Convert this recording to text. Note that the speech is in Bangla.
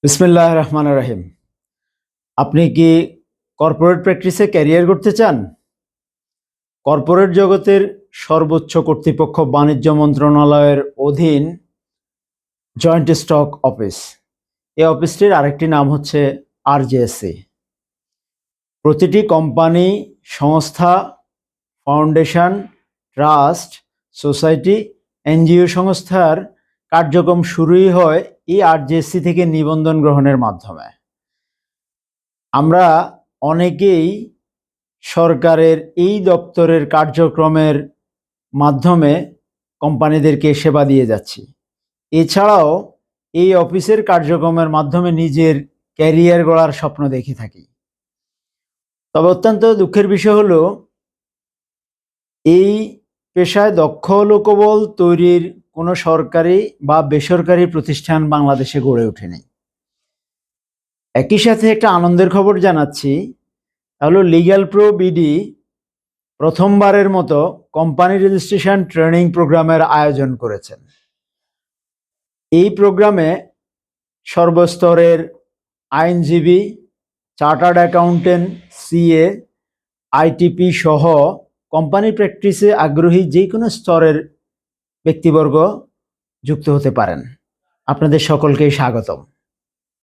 বিসমিল্লাহির রহমানির রহিম। আপনি কি কর্পোরেট প্র্যাকটিসে ক্যারিয়ার করতে চান? কর্পোরেট জগতের সর্বোচ্চ কর্তৃপক্ষ বাণিজ্য মন্ত্রণালয়ের অধীন জয়েন্ট স্টক অফিস। এই অফিসটির আরেকটি নাম হচ্ছে আরজেএসসি। প্রতিটি কোম্পানি, সংস্থা, ফাউন্ডেশন, ট্রাস্ট, সোসাইটি, এনজিও সংস্থার কার্যক্রম শুরুই হয় এই আরজেএসসি থেকে নিবন্ধন গ্রহণের মাধ্যমে। আমরা অনেকেই সরকারের এই দপ্তরের কার্যক্রমের মাধ্যমে কোম্পানিদেরকে সেবা দিয়ে যাচ্ছি। এছাড়াও এই অফিসের কার্যক্রমের মাধ্যমে নিজের ক্যারিয়ার গড়ার স্বপ্ন দেখে থাকি। তবে অত্যন্ত দুঃখের বিষয় হলো, এই পেশায় দক্ষ লোকবল তৈরির কোনো সরকারি বা বেসরকারি প্রতিষ্ঠান বাংলাদেশে গড়ে ওঠেনি। একই সাথে একটা আনন্দের খবর জানাচ্ছি, তাহলে লিগ্যাল প্রো বিডি প্রথমবারের মতো কোম্পানি রেজিস্ট্রেশন ট্রেনিং প্রোগ্রামের আয়োজন করেছেন। এই প্রোগ্রামে সর্বস্তরের আইনজীবী, চার্টার্ড অ্যাকাউন্টেন্ট, সিএ, আইটিপি সহ কোম্পানি প্র্যাকটিসে আগ্রহী যে কোনো স্তরের ব্যক্তিবর্গ যুক্ত হতে পারেন। আপনাদের সকলকেই স্বাগতম।